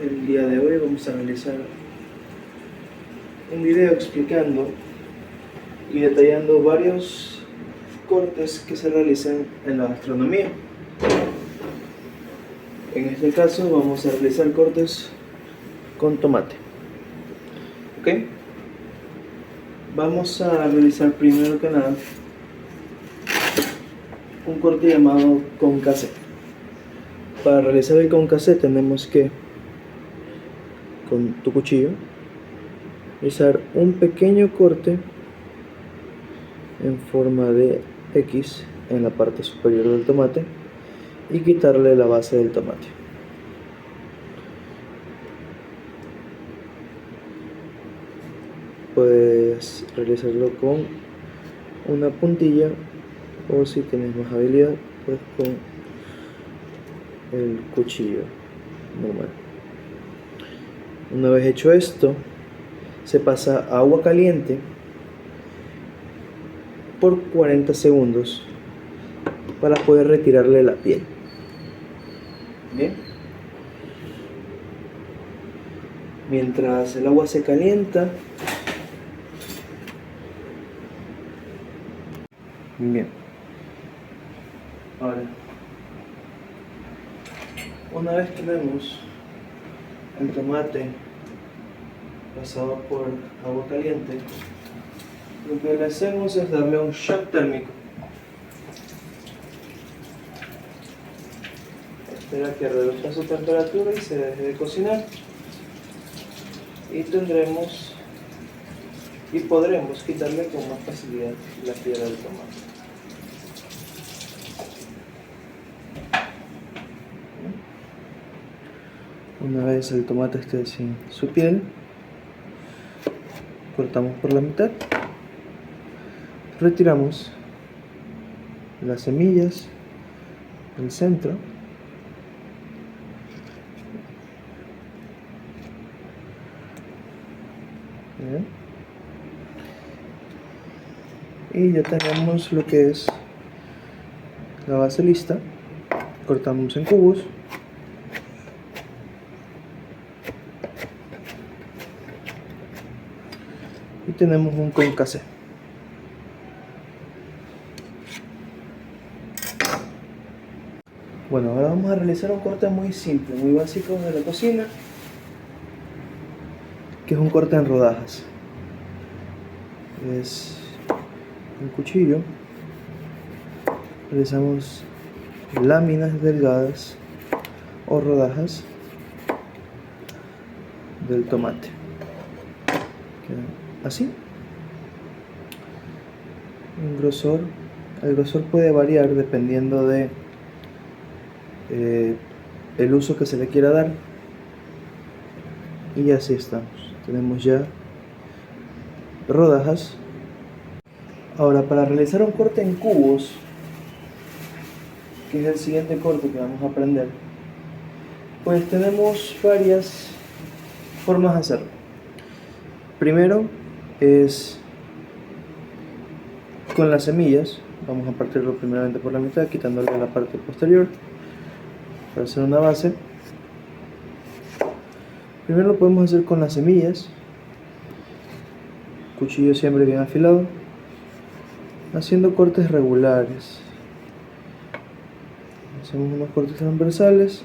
El día de hoy vamos a realizar un video explicando y detallando varios cortes que se realizan en la gastronomía. En este caso vamos a realizar cortes con tomate. ¿Ok? Vamos a realizar primero que nada un corte llamado concassé. Para realizar el concassé tenemos que, con tu cuchillo, realizar un pequeño corte en forma de X en la parte superior del tomate y quitarle la base del tomate. Puedes realizarlo con una puntilla o, si tienes más habilidad, pues con el cuchillo normal. Una vez hecho esto, se pasa a agua caliente por 40 segundos para poder retirarle la piel. Bien. Mientras el agua se calienta, bien. Ahora, una vez que tenemos el tomate pasado por agua caliente, lo que le hacemos es darle un shock térmico. Espera que reduzca su temperatura y se deje de cocinar. Y podremos quitarle con más facilidad la piel del tomate. Una vez el tomate esté sin su piel, cortamos por la mitad, retiramos las semillas del centro y ya tenemos lo que es la base lista. Cortamos en cubos y tenemos un concassé. Bueno, ahora vamos a realizar un corte muy simple, muy básico de la cocina, que es un corte en rodajas. Es un cuchillo, realizamos láminas delgadas o rodajas del tomate. Queda así. El grosor puede variar dependiendo de el uso que se le quiera dar. Y así estamos. Tenemos ya rodajas. Ahora, para realizar un corte en cubos, que es el siguiente corte que vamos a aprender, pues tenemos varias formas de hacerlo. Primero es con las semillas. Vamos a partirlo primeramente por la mitad, quitándole la parte posterior para hacer una base. Primero lo podemos hacer con las semillas, cuchillo siempre bien afilado, haciendo cortes regulares. Hacemos unos cortes transversales,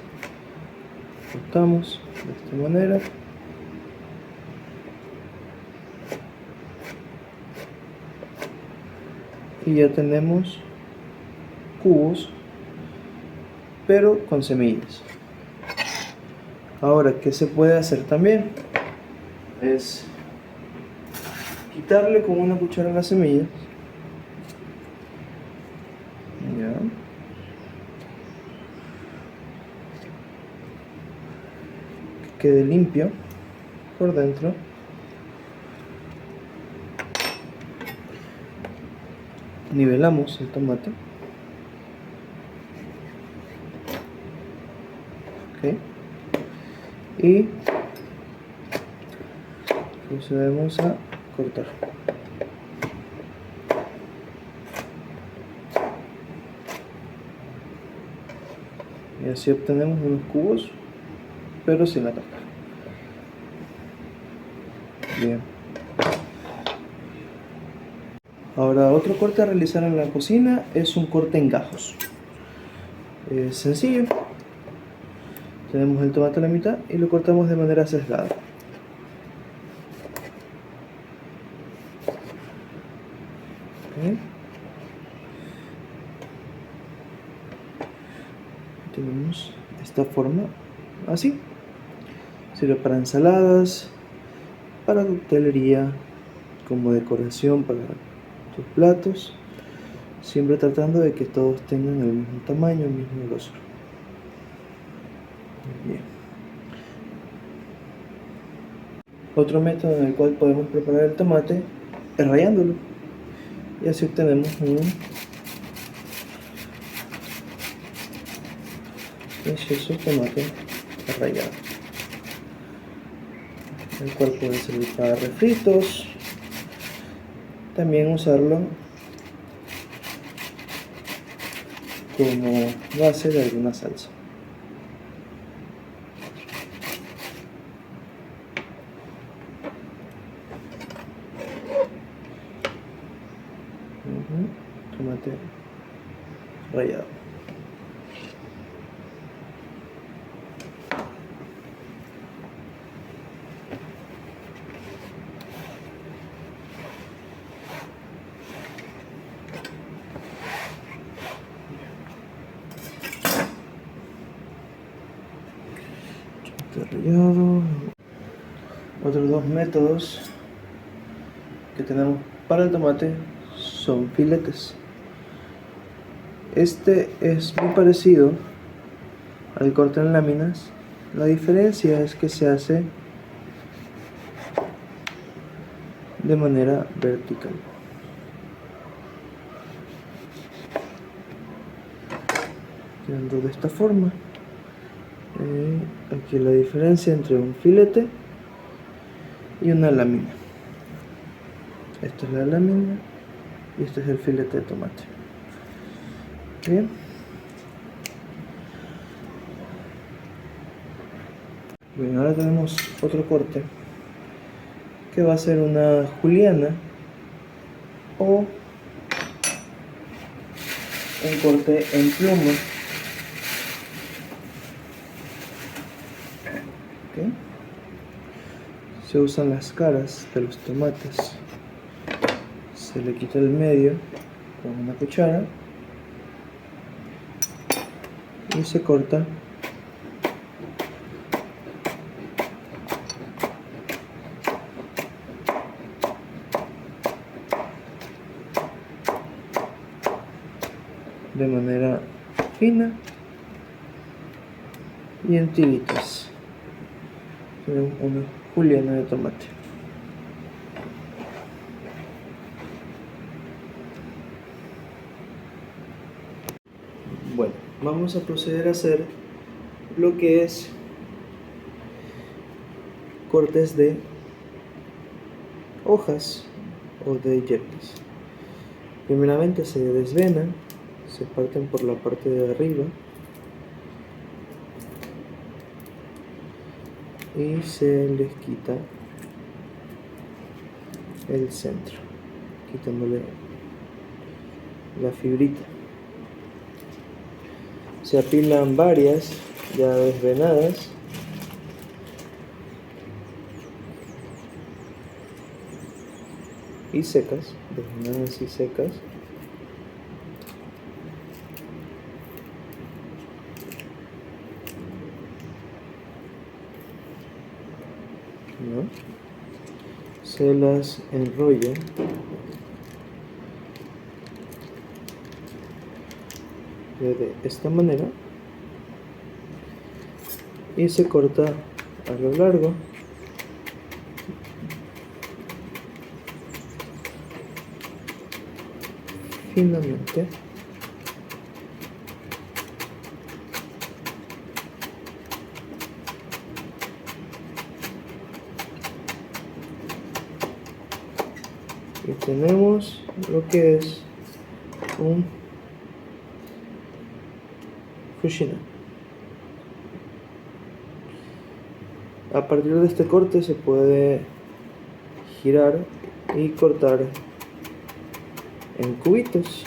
cortamos de esta manera. Y ya tenemos cubos, pero con semillas. Ahora, ¿qué se puede hacer también? Es quitarle con una cuchara las semillas. Ya. Que quede limpio por dentro. Nivelamos el tomate. Okay. Y procedemos a cortar. Y así obtenemos unos cubos, pero sin la cáscara. Bien. Ahora, otro corte a realizar en la cocina es un corte en gajos. Es sencillo. Tenemos el tomate a la mitad y lo cortamos de manera sesgada. ¿Okay? Tenemos esta forma, así. Sirve para ensaladas, para coctelería, como decoración para tus platos, siempre tratando de que todos tengan el mismo tamaño, el mismo grosor. Bien. Otro método en el cual podemos preparar el tomate es rallándolo, y así obtenemos un delicioso tomate rallado, el cual puede servir para refritos, también usarlo como base de alguna salsa. Tomate rallado. Rallado. Otros dos métodos que tenemos para el tomate son filetes. Este es muy parecido al corte en láminas. La diferencia es que se hace de manera vertical. Quedando de esta forma. Aquí la diferencia entre un filete y una lámina. Esta es la lámina y este es el filete de tomate. Bien. Bien, ahora tenemos otro corte que va a ser una juliana o un corte en pluma. ¿Okay? Se usan las caras de los tomates, se le quita el medio con una cuchara y se corta de manera fina y en tiritas. Tenemos una juliana de tomate. Bueno, vamos a proceder a hacer lo que es cortes de hojas o de hierbas. Primeramente se desvenan, se parten por la parte de arriba y se les quita el centro, quitándole la fibrita. Se apilan varias ya desvenadas y secas, desvenadas y secas. ¿No? Se las enrolla de esta manera y se corta a lo largo finamente. Y tenemos lo que es un fushina. A partir de este corte se puede girar y cortar en cubitos.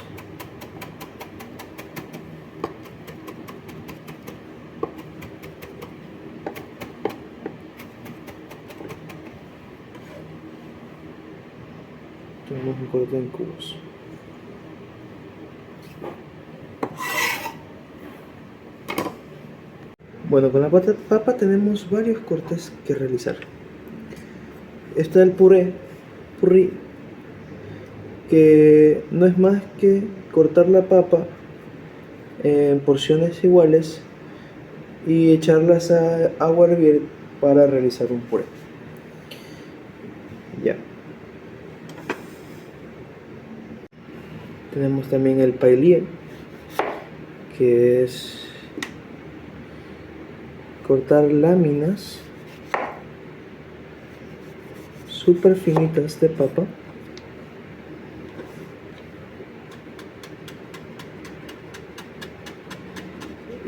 Tenemos un corte en cubos. Bueno, con la papa tenemos varios cortes que realizar. Está el purrí, que no es más que cortar la papa en porciones iguales y echarlas a agua a hervir para realizar un puré. Ya. Tenemos también el pailié, que es cortar láminas súper finitas de papa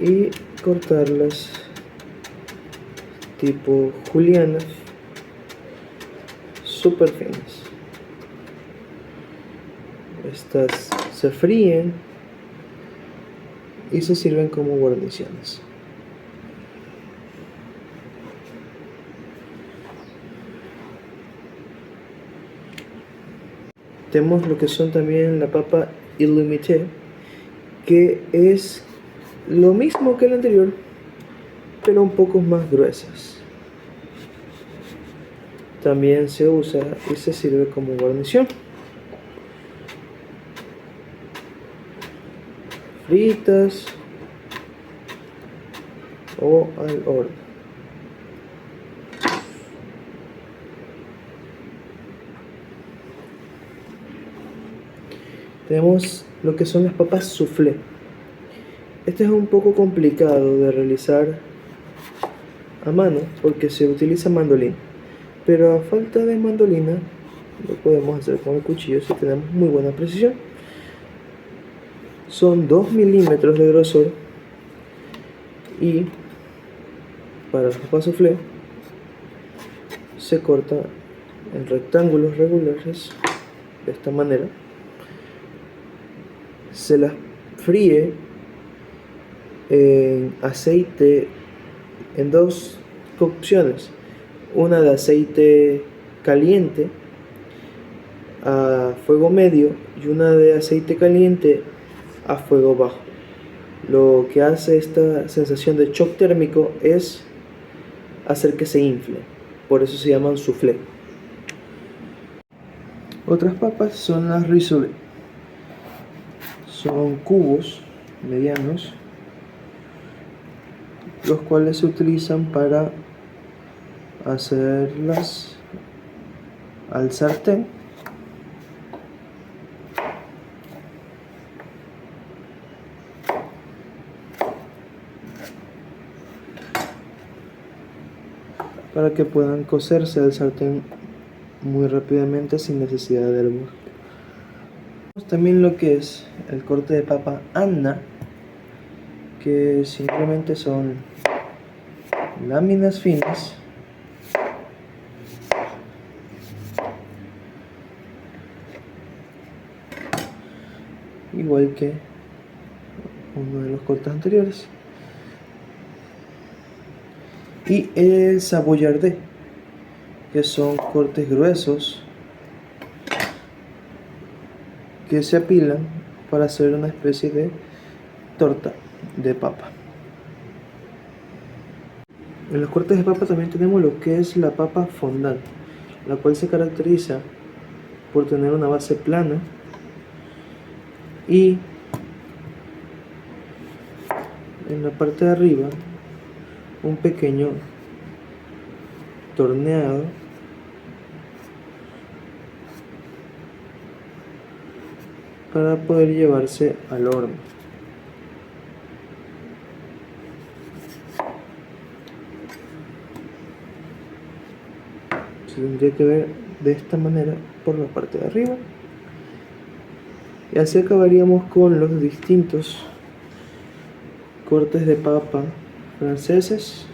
y cortarlas tipo julianas súper finas. Estas se fríen y se sirven como guarniciones. Tenemos lo que son también la papa illimité, que es lo mismo que el anterior, pero un poco más gruesas. También se usa y se sirve como guarnición. Fritas o al horno. Tenemos lo que son las papas soufflé. Este es un poco complicado de realizar a mano porque se utiliza mandolina, pero a falta de mandolina lo podemos hacer con el cuchillo si tenemos muy buena precisión. Son 2 milímetros de grosor y para las papas soufflé se corta en rectángulos regulares de esta manera. Se las fríe en aceite en dos cocciones, una de aceite caliente a fuego medio y una de aceite caliente a fuego bajo. Lo que hace esta sensación de shock térmico es hacer que se infle, por eso se llaman soufflé. Otras papas son las rissolé. Son cubos medianos, los cuales se utilizan para hacerlas al sartén. Para que puedan cocerse al sartén muy rápidamente sin necesidad de hervor. También lo que es el corte de papa Anna, que simplemente son láminas finas igual que uno de los cortes anteriores. Y el savoyardé, que son cortes gruesos que se apilan para hacer una especie de torta de papa. En los cortes de papa también tenemos lo que es la papa fondant, la cual se caracteriza por tener una base plana y en la parte de arriba un pequeño torneado para poder llevarse al horno. Se tendría que ver de esta manera por la parte de arriba, y así acabaríamos con los distintos cortes de papa franceses.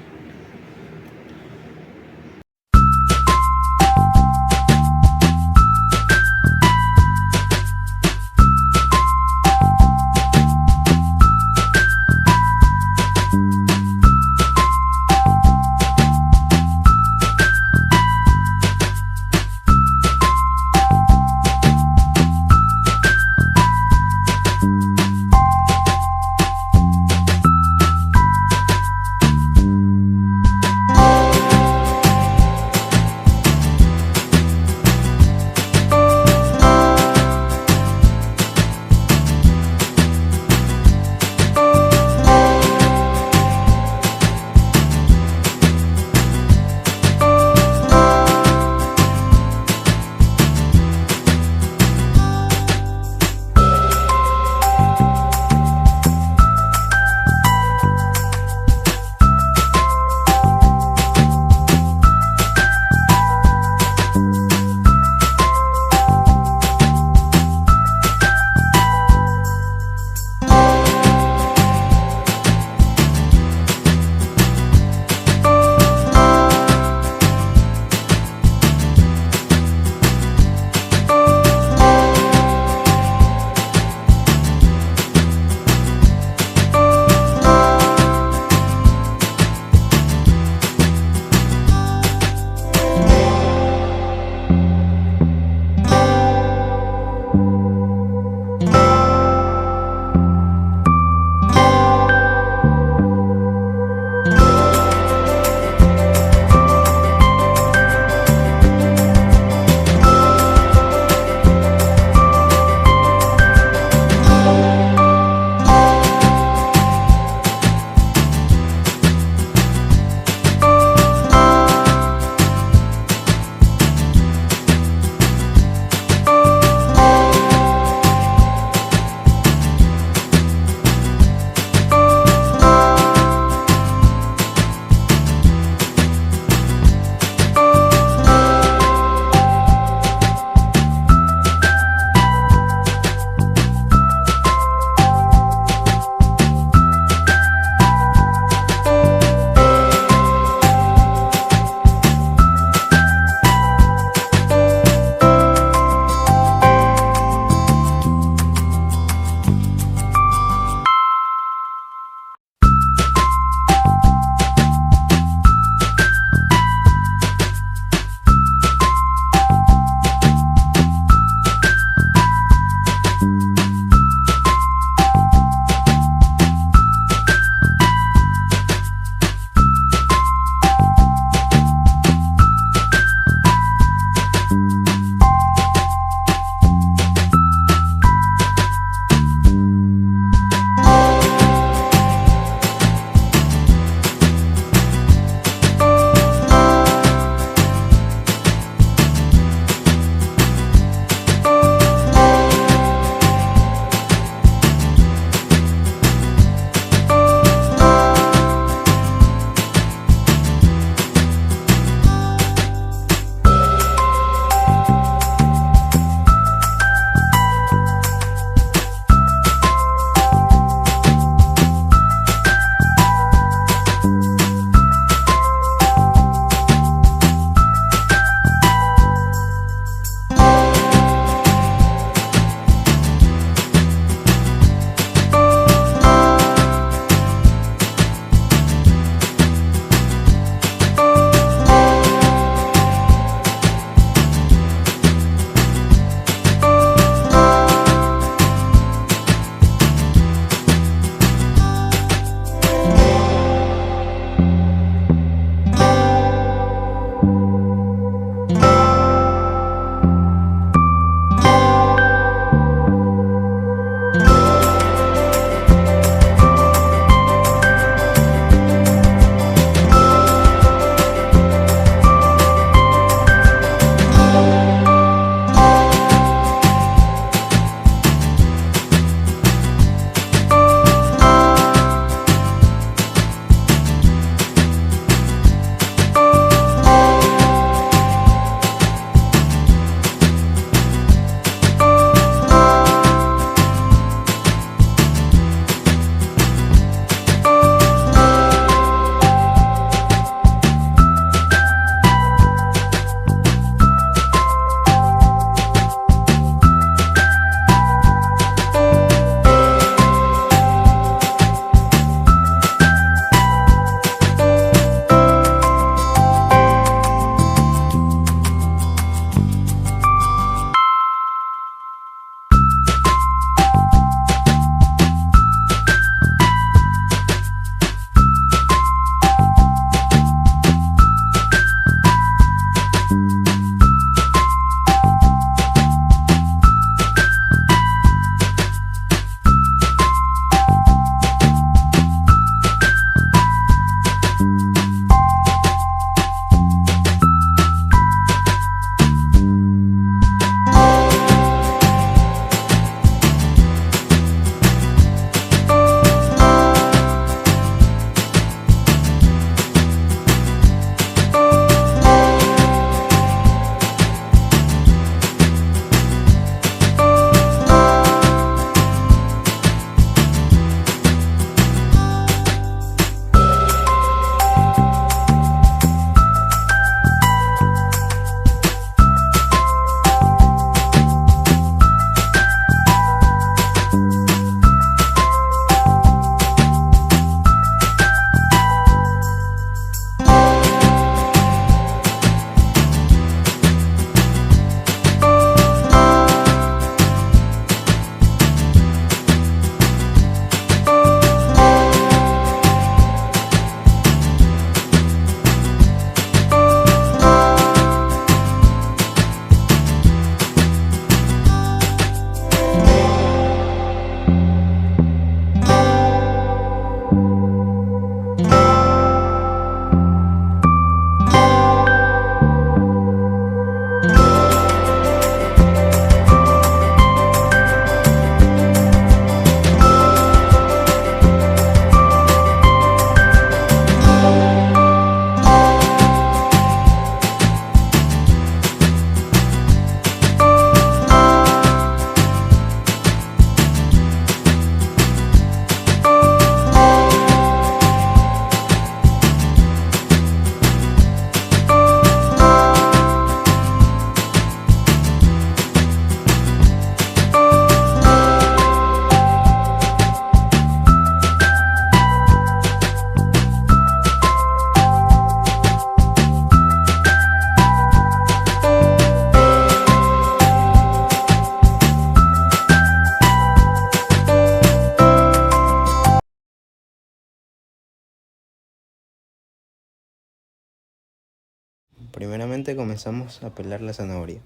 Primeramente comenzamos a pelar la zanahoria.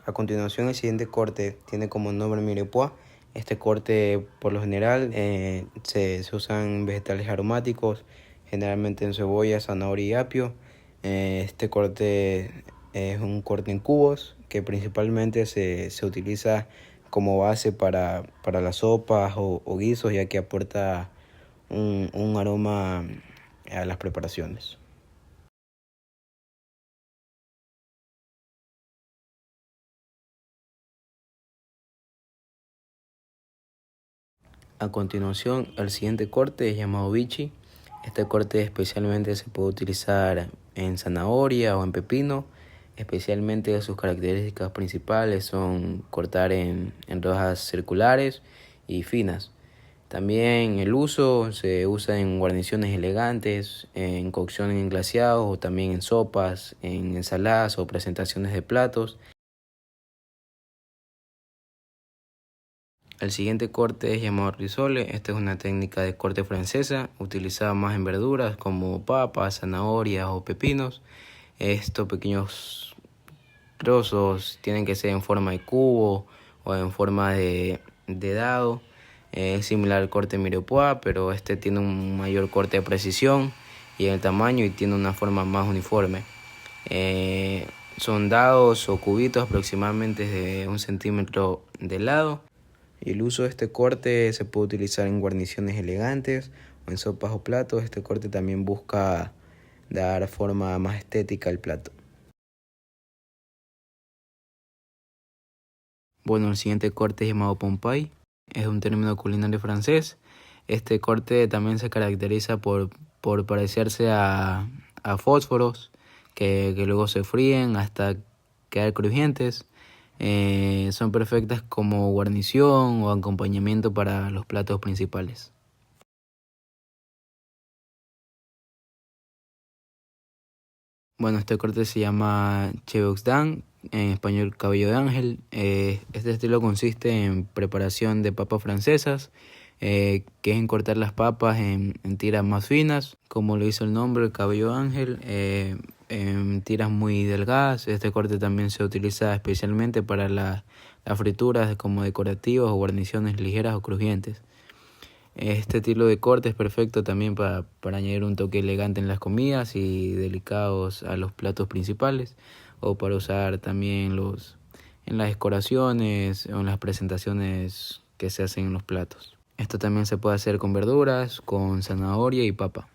A continuación el siguiente corte tiene como nombre mirepoix. Este corte por lo general se usan vegetales aromáticos, generalmente en cebolla, zanahoria y apio. Este corte es un corte en cubos que principalmente se utiliza como base para las sopas o guisos, ya que aporta un aroma a las preparaciones. A continuación, el siguiente corte es llamado bichi. Este corte especialmente se puede utilizar en zanahoria o en pepino. Especialmente sus características principales son cortar en rodajas circulares y finas. También el uso se usa en guarniciones elegantes, en cocción en glaseados o también en sopas, en ensaladas o presentaciones de platos. El siguiente corte es llamado risole. Esta es una técnica de corte francesa utilizada más en verduras como papas, zanahorias o pepinos. Estos pequeños trozos tienen que ser en forma de cubo o en forma de dado. Es similar al corte mirepoix, pero este tiene un mayor corte de precisión y en el tamaño y tiene una forma más uniforme. Son dados o cubitos aproximadamente de 1 centímetro de lado. Y el uso de este corte se puede utilizar en guarniciones elegantes o en sopas o platos. Este corte también busca dar forma más estética al plato. Bueno, el siguiente corte es llamado Pompeii. Es un término culinario francés. Este corte también se caracteriza por parecerse a fósforos que luego se fríen hasta quedar crujientes. Son perfectas como guarnición o acompañamiento para los platos principales. Bueno, este corte se llama cheveux dents, en español cabello de ángel. Este estilo consiste en preparación de papas francesas, que es en cortar las papas en tiras más finas, como lo hizo el nombre, el cabello de ángel, en tiras muy delgadas. Este corte también se utiliza especialmente para las frituras como decorativas o guarniciones ligeras o crujientes. Este estilo de corte es perfecto también para añadir un toque elegante en las comidas y delicados a los platos principales, o para usar también en las decoraciones o en las presentaciones que se hacen en los platos. Esto también se puede hacer con verduras, con zanahoria y papa.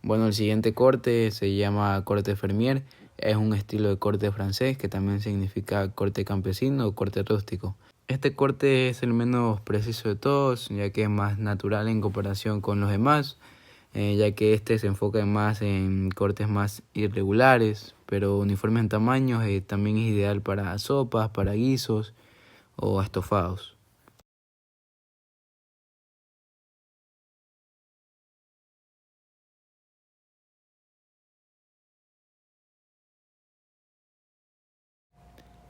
Bueno, el siguiente corte se llama corte fermier. Es un estilo de corte francés que también significa corte campesino o corte rústico. Este corte es el menos preciso de todos, ya que es más natural en comparación con los demás, ya que este se enfoca más en cortes más irregulares, pero uniformes en tamaños. También es ideal para sopas, para guisos o estofados.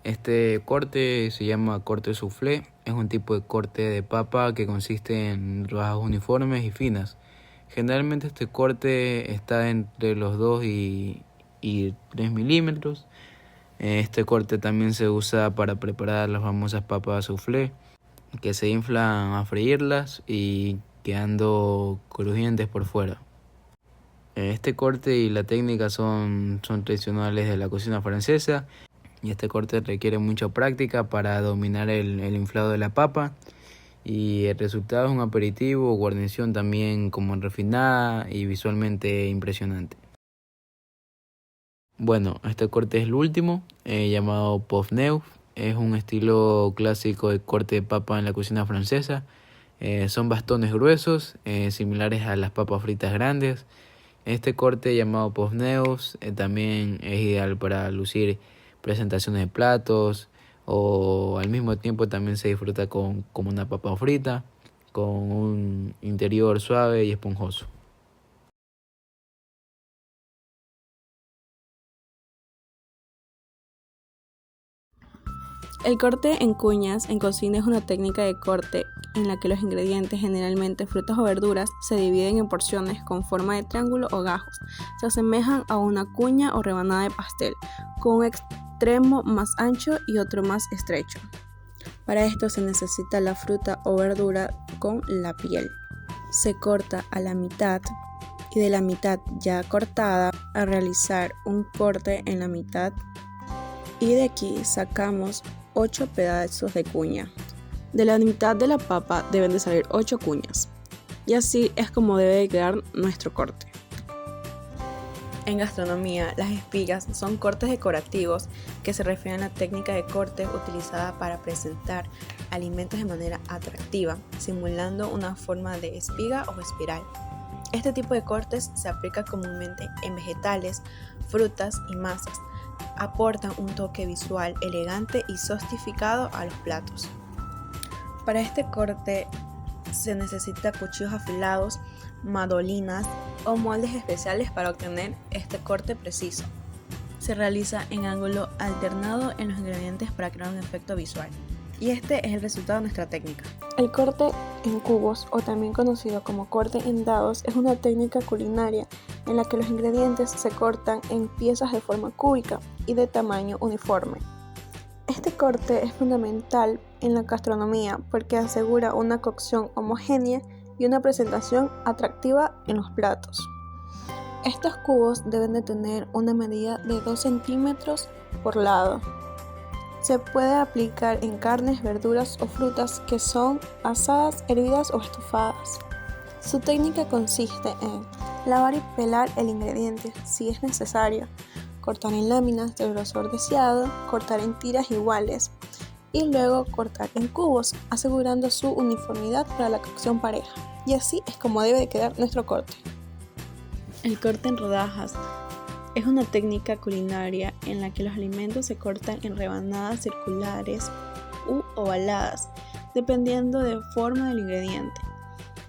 Este corte se llama corte soufflé. Es un tipo de corte de papa que consiste en rodajas uniformes y finas. Generalmente este corte está entre los 2 y 3 milímetros. Este corte también se usa para preparar las famosas papas soufflé, que se inflan a freírlas y quedando crujientes por fuera. Este corte y la técnica son tradicionales de la cocina francesa, y este corte requiere mucha práctica para dominar el inflado de la papa, y el resultado es un aperitivo o guarnición también como refinada y visualmente impresionante. Bueno, este corte es el último, llamado pof neuf. Es un estilo clásico de corte de papa en la cocina francesa. Son bastones gruesos, similares a las papas fritas grandes. Este corte llamado pof neuf también es ideal para lucir presentaciones de platos, o al mismo tiempo también se disfruta como una papa frita con un interior suave y esponjoso. El corte en cuñas en cocina es una técnica de corte en la que los ingredientes, generalmente frutas o verduras, se dividen en porciones con forma de triángulo o gajos. Se asemejan a una cuña o rebanada de pastel, con un extremo más ancho y otro más estrecho. Para esto se necesita la fruta o verdura con la piel. Se corta a la mitad y de la mitad ya cortada a realizar un corte en la mitad, y de aquí sacamos 8 pedazos de cuña. De la mitad de la papa deben de salir 8 cuñas, y así es como debe de quedar nuestro corte. En gastronomía, las espigas son cortes decorativos que se refieren a la técnica de corte utilizada para presentar alimentos de manera atractiva, simulando una forma de espiga o espiral. Este tipo de cortes se aplica comúnmente en vegetales, frutas y masas. Aportan un toque visual elegante y sofisticado a los platos. Para este corte se necesita cuchillos afilados, mandolinas o moldes especiales para obtener este corte preciso. Se realiza en ángulo alternado en los ingredientes para crear un efecto visual. Y este es el resultado de nuestra técnica. El corte en cubos, o también conocido como corte en dados, es una técnica culinaria en la que los ingredientes se cortan en piezas de forma cúbica y de tamaño uniforme. Este corte es fundamental en la gastronomía porque asegura una cocción homogénea y una presentación atractiva en los platos. Estos cubos deben de tener una medida de 2 centímetros por lado. Se puede aplicar en carnes, verduras o frutas que son asadas, hervidas o estufadas. Su técnica consiste en lavar y pelar el ingrediente si es necesario, cortar en láminas del grosor deseado, cortar en tiras iguales y luego cortar en cubos, asegurando su uniformidad para la cocción pareja. Y así es como debe de quedar nuestro corte. El corte en rodajas es una técnica culinaria en la que los alimentos se cortan en rebanadas circulares u ovaladas, dependiendo de forma del ingrediente.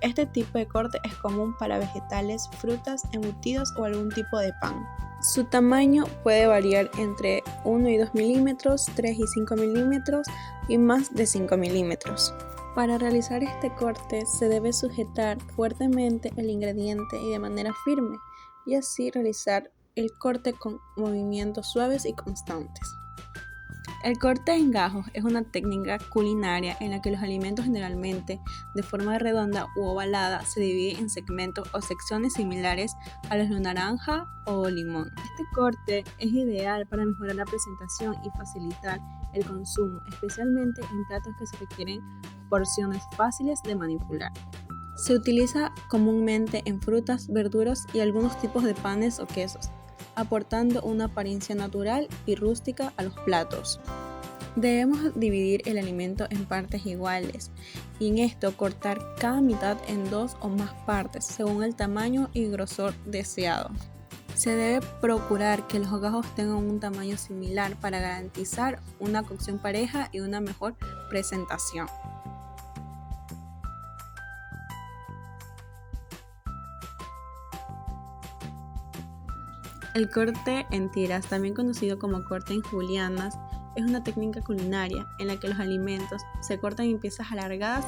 Este tipo de corte es común para vegetales, frutas, embutidos o algún tipo de pan. Su tamaño puede variar entre 1 y 2 milímetros, 3 y 5 milímetros y más de 5 milímetros. Para realizar este corte se debe sujetar fuertemente el ingrediente y de manera firme, y así realizar el corte con movimientos suaves y constantes. El corte en gajos es una técnica culinaria en la que los alimentos, generalmente de forma redonda u ovalada, se dividen en segmentos o secciones similares a los de naranja o limón. Este corte es ideal para mejorar la presentación y facilitar el consumo, especialmente en platos que se requieren porciones fáciles de manipular. Se utiliza comúnmente en frutas, verduras y algunos tipos de panes o quesos, aportando una apariencia natural y rústica a los platos. Debemos dividir el alimento en partes iguales y en esto cortar cada mitad en 2 o más partes según el tamaño y grosor deseado. Se debe procurar que los gajos tengan un tamaño similar para garantizar una cocción pareja y una mejor presentación. El corte en tiras, también conocido como corte en julianas, es una técnica culinaria en la que los alimentos se cortan en piezas alargadas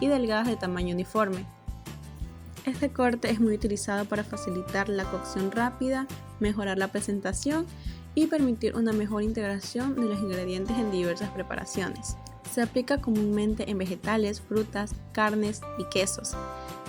y delgadas de tamaño uniforme. Este corte es muy utilizado para facilitar la cocción rápida, mejorar la presentación y permitir una mejor integración de los ingredientes en diversas preparaciones. Se aplica comúnmente en vegetales, frutas, carnes y quesos.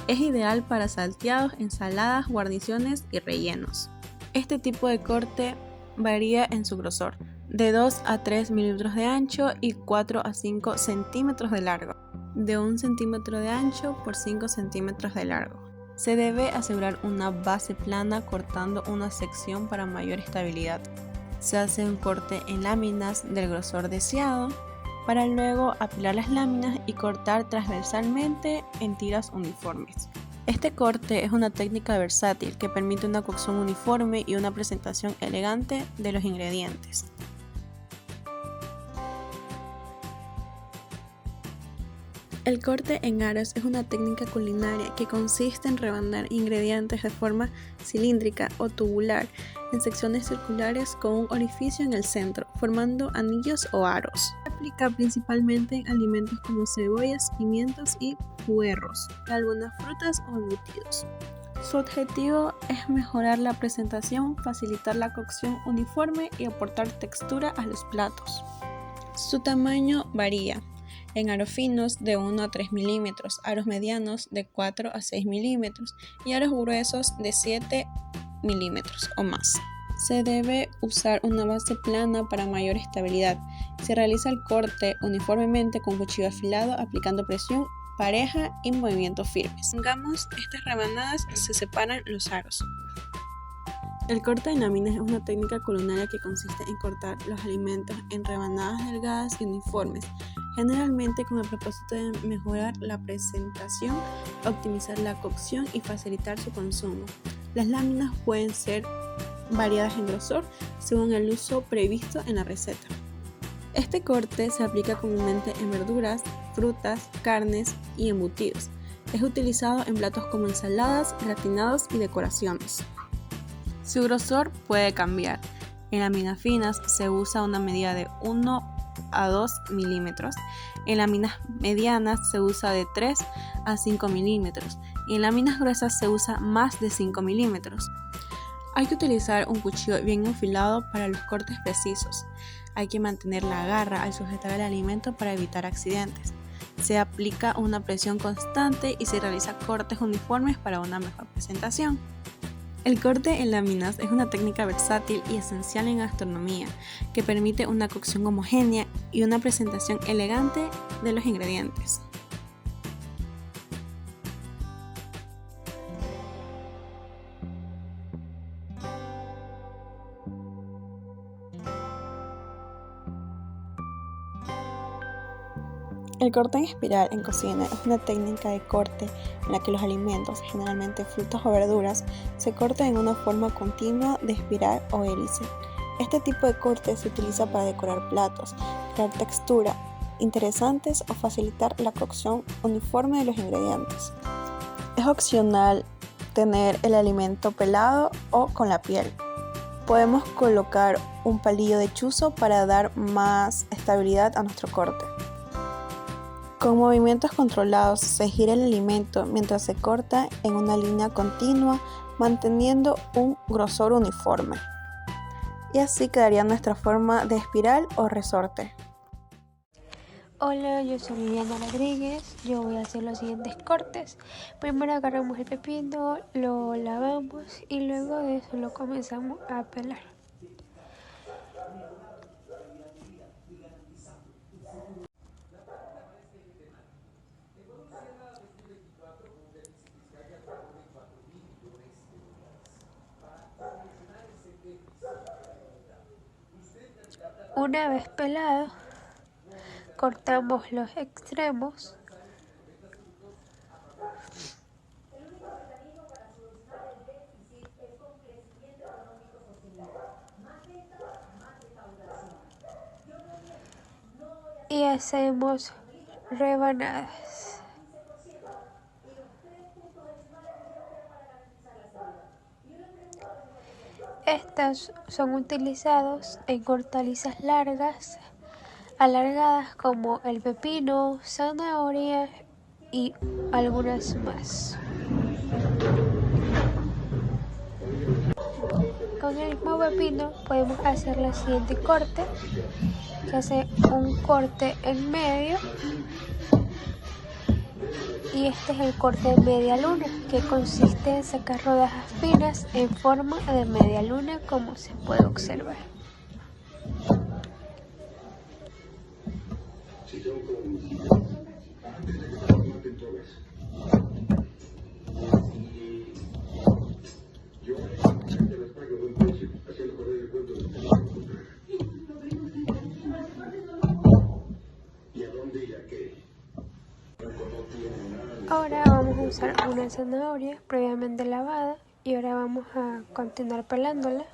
Es ideal para salteados, ensaladas, guarniciones y rellenos. Este tipo de corte varía en su grosor, de 2 a 3 milímetros de ancho y 4 a 5 centímetros de largo, de 1 centímetro de ancho por 5 centímetros de largo. Se debe asegurar una base plana cortando una sección para mayor estabilidad. Se hace un corte en láminas del grosor deseado, para luego apilar las láminas y cortar transversalmente en tiras uniformes. Este corte es una técnica versátil que permite una cocción uniforme y una presentación elegante de los ingredientes. El corte en aros es una técnica culinaria que consiste en rebanar ingredientes de forma cilíndrica o tubular en secciones circulares con un orificio en el centro, formando anillos o aros. Se aplica principalmente en alimentos como cebollas, pimientos y puerros, algunas frutas o embutidos. Su objetivo es mejorar la presentación, facilitar la cocción uniforme y aportar textura a los platos. Su tamaño varía. En aros finos de 1 a 3 milímetros, aros medianos de 4 a 6 milímetros y aros gruesos de 7 milímetros o más. Se debe usar una base plana para mayor estabilidad. Se realiza el corte uniformemente con cuchillo afilado, aplicando presión pareja y movimientos firmes. Pongamos estas rebanadas, se separan los aros. El corte en láminas es una técnica culinaria que consiste en cortar los alimentos en rebanadas delgadas y uniformes, generalmente con el propósito de mejorar la presentación, optimizar la cocción y facilitar su consumo. Las láminas pueden ser variadas en grosor según el uso previsto en la receta. Este corte se aplica comúnmente en verduras, frutas, carnes y embutidos. Es utilizado en platos como ensaladas, gratinados y decoraciones. Su grosor puede cambiar. En láminas finas se usa una medida de 1 a 2 milímetros. En láminas medianas se usa de 3 a 5 milímetros. Y en láminas gruesas se usa más de 5 milímetros. Hay que utilizar un cuchillo bien afilado para los cortes precisos. Hay que mantener la garra al sujetar el alimento para evitar accidentes. Se aplica una presión constante y se realiza cortes uniformes para una mejor presentación. El corte en láminas es una técnica versátil y esencial en gastronomía que permite una cocción homogénea y una presentación elegante de los ingredientes. El corte en espiral en cocina es una técnica de corte en la que los alimentos, generalmente frutas o verduras, se cortan en una forma continua de espiral o hélice. Este tipo de corte se utiliza para decorar platos, crear textura interesantes o facilitar la cocción uniforme de los ingredientes. Es opcional tener el alimento pelado o con la piel. Podemos colocar un palillo de chuzo para dar más estabilidad a nuestro corte. Con movimientos controlados se gira el alimento mientras se corta en una línea continua, manteniendo un grosor uniforme. Y así quedaría nuestra forma de espiral o resorte. Hola, yo soy Liliana Rodríguez. Yo voy a hacer los siguientes cortes. Primero agarramos el pepino, lo lavamos y luego de eso lo comenzamos a pelar. Una vez pelado, cortamos los extremos y hacemos rebanadas. Estas son utilizados en hortalizas largas, alargadas como el pepino, zanahoria y algunas más. Con el mismo pepino podemos hacer el siguiente corte. Se hace un corte en medio y este es el corte de media luna, que consiste en sacar rodajas finas en forma de media luna, como se puede observar. Ahora vamos a usar una zanahoria previamente lavada y ahora vamos a continuar pelándola.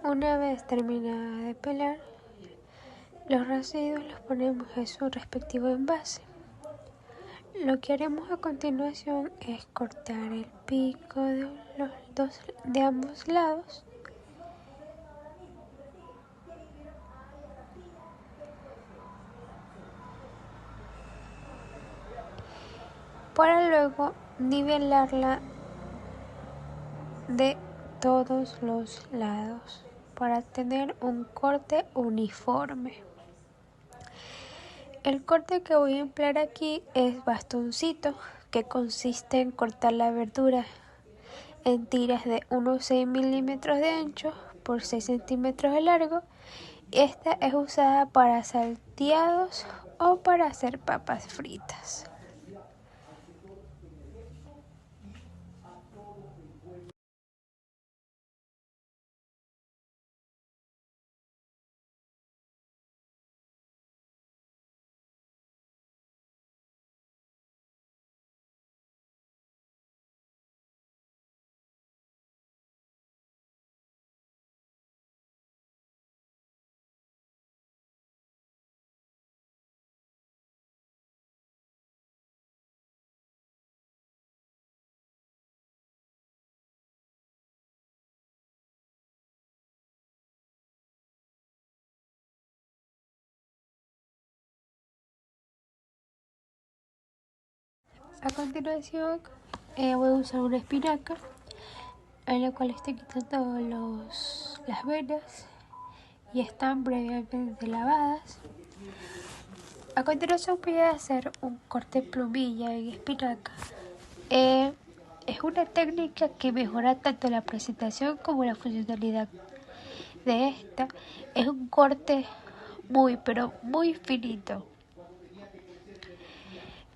Una vez terminada de pelar, los residuos los ponemos en su respectivo envase. Lo que haremos a continuación es cortar el pico de ambos lados. Para luego nivelarla de todos los lados para tener un corte uniforme. El corte que voy a emplear aquí es bastoncito, que consiste en cortar la verdura en tiras de unos 6 milímetros de ancho por 6 centímetros de largo. Esta es usada para salteados o para hacer papas fritas. A continuación voy a usar una espinaca en la cual estoy quitando las venas y están previamente lavadas. A continuación voy a hacer un corte plumilla en espinaca. Es una técnica que mejora tanto la presentación como la funcionalidad de esta. Es un corte pero muy finito.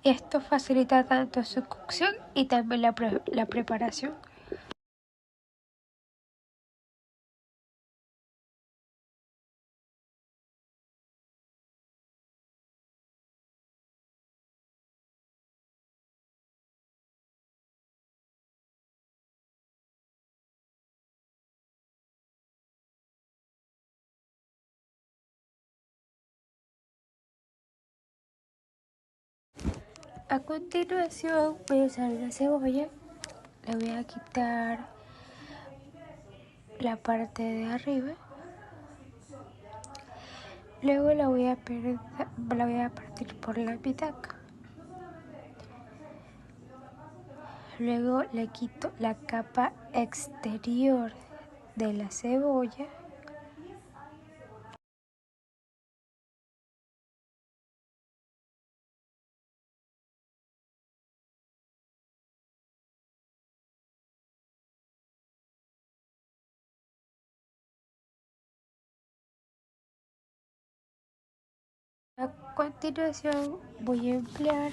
Esto facilita tanto su cocción y también la preparación. A continuación voy a usar una cebolla, le voy a quitar la parte de arriba, luego la voy a partir por la mitad, luego le quito la capa exterior de la cebolla. A continuación voy a emplear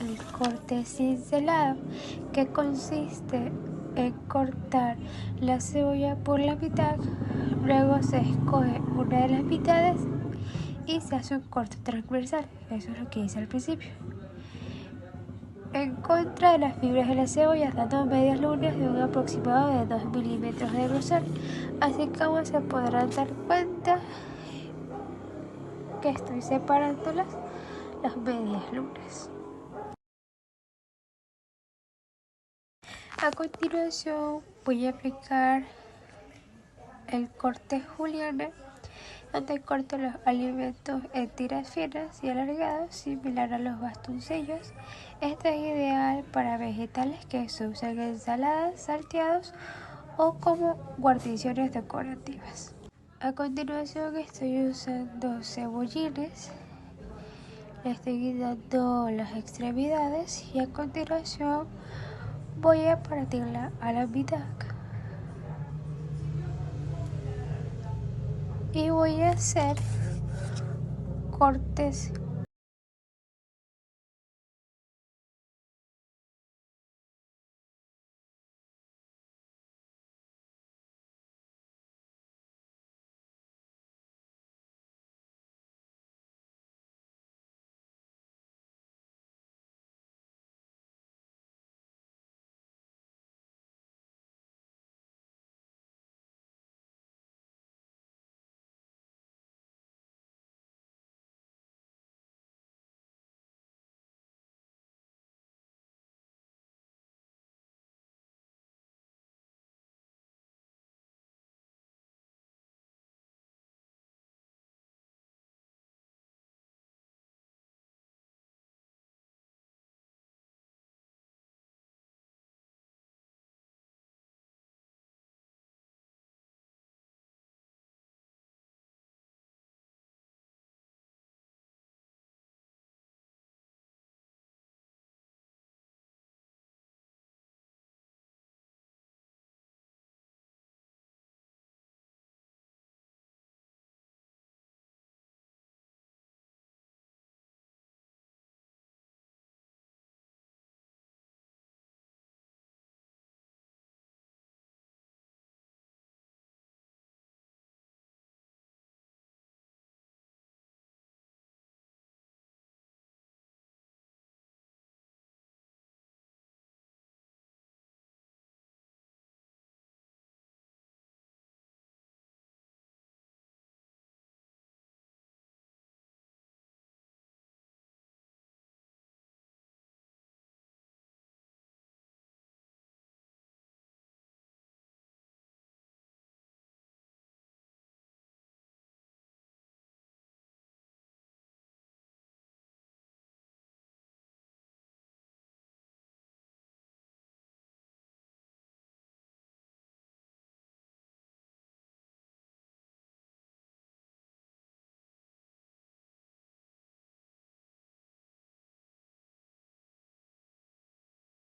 el corte cincelado, que consiste en cortar la cebolla por la mitad, luego se escoge una de las mitades y se hace un corte transversal. Eso es lo que hice al principio. En contra de las fibras de la cebolla, dando medias lunas de un aproximado de 2 milímetros de grosor, así como se podrán dar cuenta que estoy separando las medias lunas. A continuación voy a aplicar el corte juliana, donde corto los alimentos en tiras finas y alargadas, similar a los bastoncillos. Este es ideal para vegetales que se usan en ensaladas, salteados o como guarniciones decorativas. A continuación estoy usando cebollines, le estoy quitando las extremidades y a continuación voy a partirla a la mitad y voy a hacer cortes